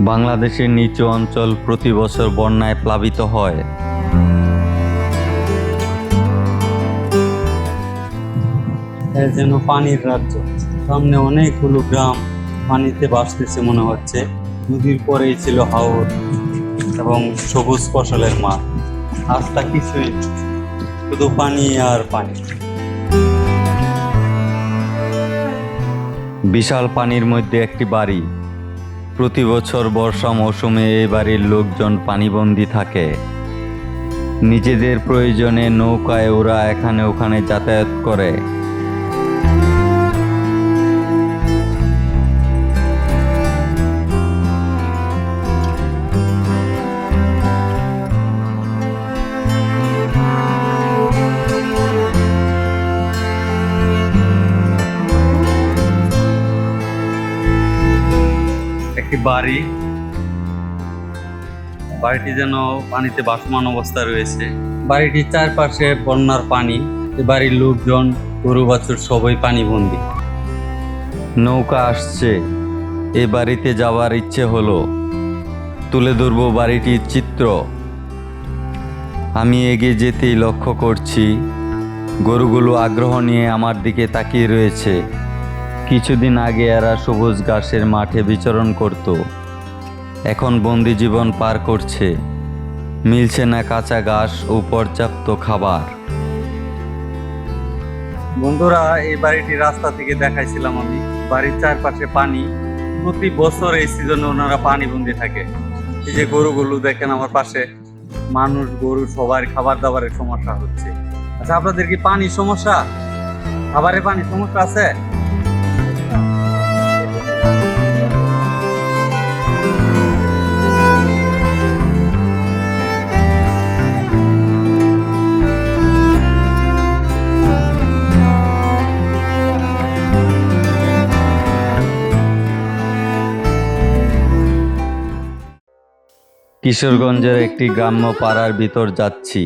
বাংলাদেশের নিচু অঞ্চল প্রতি বছর বন্যায় প্লাবিত হয়। যেন পানির রাজ্য, সামনে অনেকগুলো গ্রাম পানিতে ভাসতেছে মনে হচ্ছে। নদীর পরেই ছিল হাওর এবং সবুজ ফসলের মাঠ। রাস্তা কিছুই, শুধু পানি আর পানি। বিশাল পানির মধ্যে একটি বাড়ি। প্রতি বছর বর্ষা মৌসুমে এই বাড়ির লোকজন পানিবন্দী থাকে। নিজেদের প্রয়োজনে নৌকায় ওরা এখানে ওখানে যাতায়াত করে। একটি বাড়িটি যেন পানিতে ভাসমান অবস্থায় রয়েছে। বাড়িটির চারপাশে বন্যার পানি। এ বাড়ির লোকজন, গরু বাছুর সবাই পানিবন্দী। নৌকা আসছে, এ বাড়িতে যাওয়ার ইচ্ছে হলো। তুলে ধরব বাড়িটির চিত্র। আমি এগিয়ে যেতেই লক্ষ্য করছি গরুগুলো আগ্রহ নিয়ে আমার দিকে তাকিয়ে রয়েছে। কিছুদিন আগে এরা সবুজ ঘাসের মাঠে বিচরণ করত, এখন বন্দি জীবন পার করছে। মিলছে না কাঁচা ঘাস ও পর্যাপ্ত খাবার। বন্ধুরা, এই বাড়িটি রাস্তা থেকে দেখাইছিলাম আমি। বাড়ির চারপাশে পানি। প্রতি বছর এই সিজনে ওনারা পানিবন্দী থাকে। এই যে গরুগুলো দেখেন আমার পাশে, মানুষ গরু সবার খাবার দাবারের সমস্যা হচ্ছে। আচ্ছা, আপনাদের কি পানির সমস্যা, খাবারের পানির সমস্যা আছে? কিশোরগঞ্জের একটি গ্রাম্য পাড়ার ভিতর যাচ্ছি,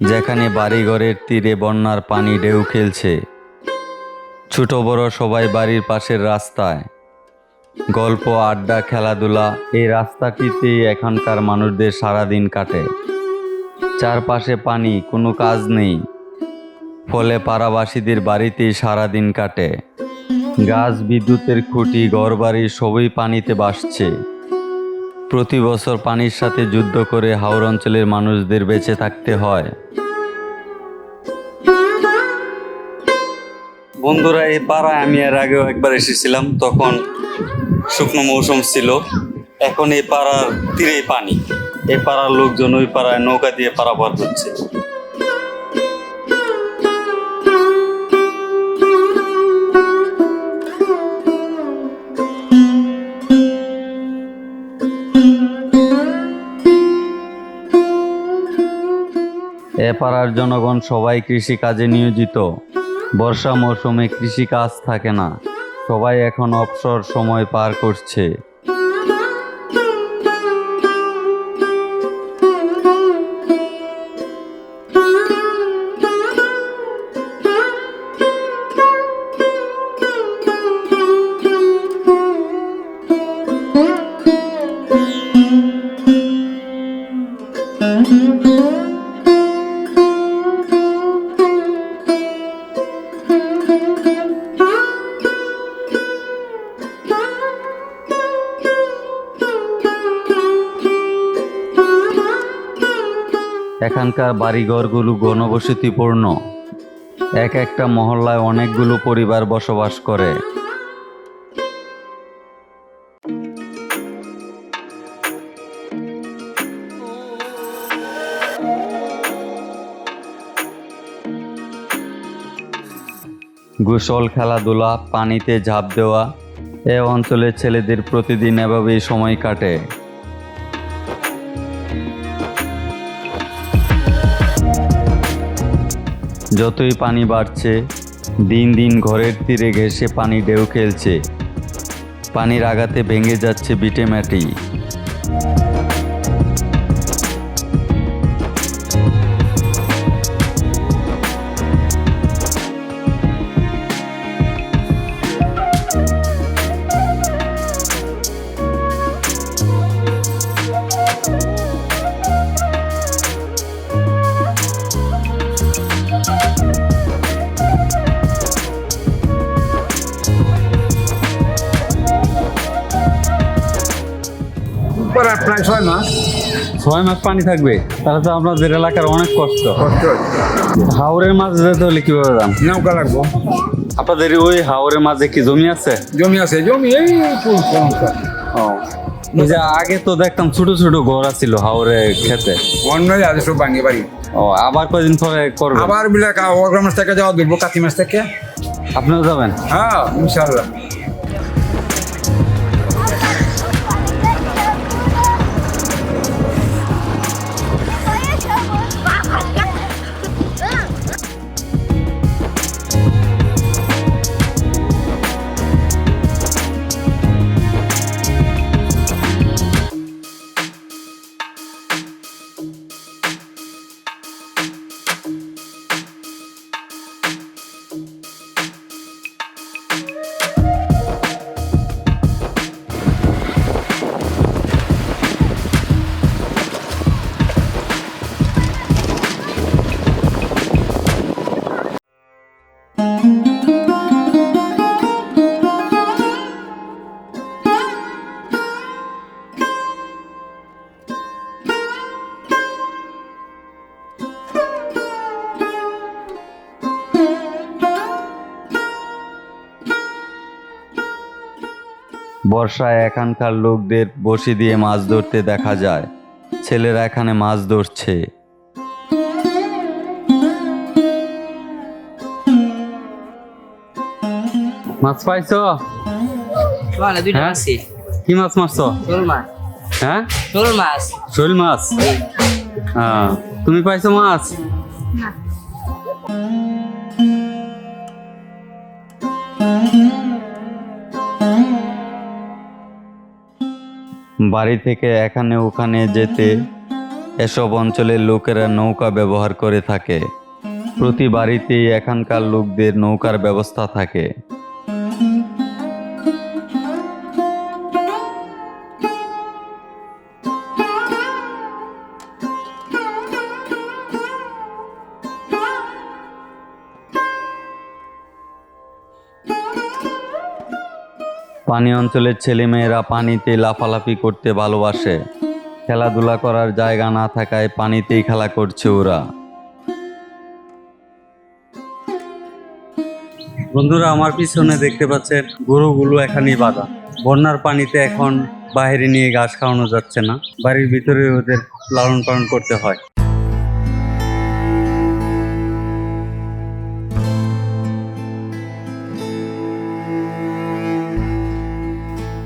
যেখানে বাড়িঘরের তীরে বন্যার পানি ঢেউ খেলছে। ছোট বড় সবাই বাড়ির পাশের রাস্তায় গল্প, আড্ডা, খেলাধুলা। এই রাস্তাটিতেই এখানকার মানুষদের সারাদিন কাটে। চারপাশে পানি, কোনো কাজ নেই, ফলে পাড়াবাসীদের বাড়িতেই সারাদিন কাটে। গাছ, বিদ্যুতের খুঁটি, ঘরবাড়ি সবই পানিতে ভাসছে। প্রতি বছর পানির সাথে যুদ্ধ করে হাওর অঞ্চলের মানুষদের বেঁচে থাকতে হয়। বন্ধুরা, এই পাড়ায় আমি এর আগেও একবার এসেছিলাম, তখন শুকনো মৌসুম ছিল। এখন এই পাড়ার তীরেই পানি। এই পাড়ার লোকজন ওই পাড়ায় নৌকা দিয়ে পারাপার করছে। এ পাড়ার জনগণ সবাই কৃষিকাজে নিয়োজিত। বর্ষা মৌসুমে কৃষি কাজ থাকে না, সবাই এখন অবসর সময় পার করছে। এখানকার বাড়িঘরগুলো ঘনবসতিপূর্ণ। এক একটা মহল্লায় অনেকগুলো পরিবার বসবাস করে। গোসল, খেলাধুলা, পানিতে ঝাঁপ দেওয়া, এ অঞ্চলের ছেলেদের প্রতিদিন এভাবেই সময় কাটে। যতই পানি বাড়ছে, দিন দিন ঘরের তীরে ঘেঁষে পানি ঢেউ খেলছে। পানির আঘাতে ভেঙে যাচ্ছে ভিটেমাটি। এবার আর প্রায় 6 মাস 6 মাস পানি থাকবে, তাহলে তো আপনাদের এলাকার অনেক কষ্ট। কষ্ট হচ্ছে। হাওরের মাঝে যেতে হলে কিভাবে যান? নৌকা লাগবো। আপনাদের ওই হাওরের মাঝে কি জমি আছে? জমি আছে, জমি এই পুল সমস্যা। ও, এই যে আগে তো দেখতাম ছোট ছোট ঘর ছিল হাওরে খেতে। অন্য আছে সব ভাঙিয়ে বাড়ি। ও, আবার কয়দিন পরে করবেন? আবার বিলে অগ্রহ মাস থেকে যাওয়া ধরবো, কাতি মাস থেকে। আপনিও যাবেন? হ্যাঁ, ইনশাল্লাহ। বর্ষায় এখানকার লোকদের বড়শি দিয়ে মাছ ধরতে দেখা যায়। ছেলেরা এখানে মাছ ধরছে। মাছ পাইছো? মানে দুইটা হ্যাঁ? মাছই কি মাছ মারছো? শোল মাছ, হ্যাঁ, শোল মাছ। শোল মাছ। হ্যাঁ, তুমি পাইছো মাছ? বাড়ি থেকে এখানে ওখানে যেতে এসব অঞ্চলের লোকেরা নৌকা ব্যবহার করে থাকে। প্রতি বাড়িতেই এখানকার লোকদের নৌকার ব্যবস্থা থাকে। পানি অঞ্চলের ছেলেমেয়েরা পানিতে লাফালাফি করতে ভালোবাসে। খেলাধুলা করার জায়গা না থাকায় পানিতেই খেলা করছে ওরা। বন্ধুরা, আমার পিছনে দেখতে পাচ্ছেন গরুগুলো এখানেই বাঁধা। বন্যার পানিতে এখন বাইরে নিয়ে ঘাস খাওয়ানো যাচ্ছে না, বাড়ির ভিতরে ওদের লালন পালন করতে হয়।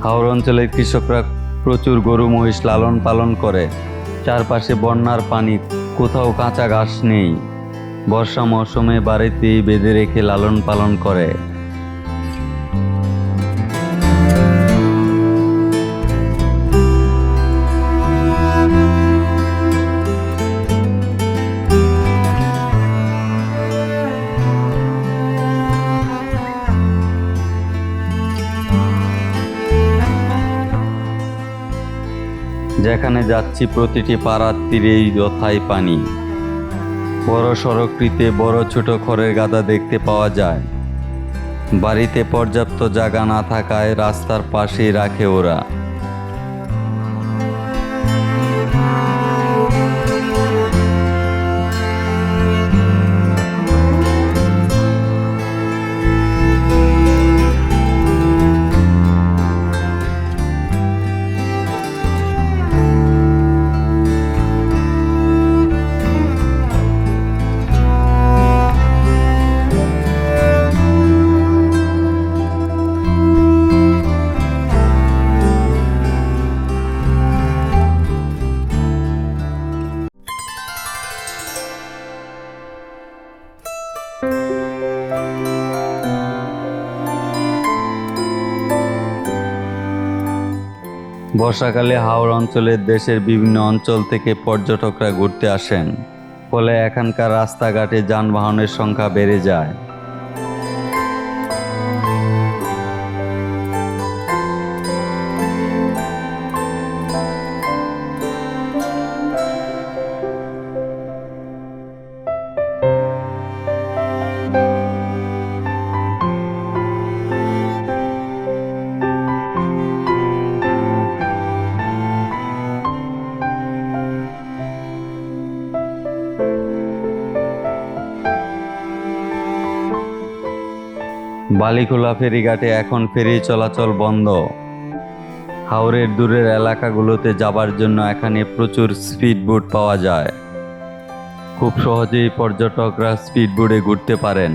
হাওর অঞ্চলের কৃষকরা প্রচুর গরু মহিষ লালন পালন করে। চারপাশে বন্যার পানি, কোথাও কাঁচা ঘাস নেই। বর্ষা মৌসুমে বাড়িতেই বেঁধে রেখে লালন পালন করে। যেখানে যাচ্ছি প্রতিটি পাড়ার তীরেই যথাই পানি। বড় সড়কটিতে বড় ছোট খড়ের গাদা দেখতে পাওয়া যায়। বাড়িতে পর্যাপ্ত জায়গা না থাকায় রাস্তার পাশেই রাখে ওরা। বর্ষাকালে হাওড় অঞ্চলের দেশের বিভিন্ন অঞ্চল থেকে পর্যটকরা ঘুরতে আসেন। ফলে এখানকার রাস্তাঘাটে যানবাহনের সংখ্যা বেড়ে যায়। বালিখোলা ফেরিঘাটে এখন ফেরি চলাচল বন্ধ। হাওরের দূরের এলাকাগুলোতে যাবার জন্য এখানে প্রচুর স্পিডবোট পাওয়া যায়। খুব সহজেই পর্যটকরা স্পিডবোটে ঘুরতে পারেন।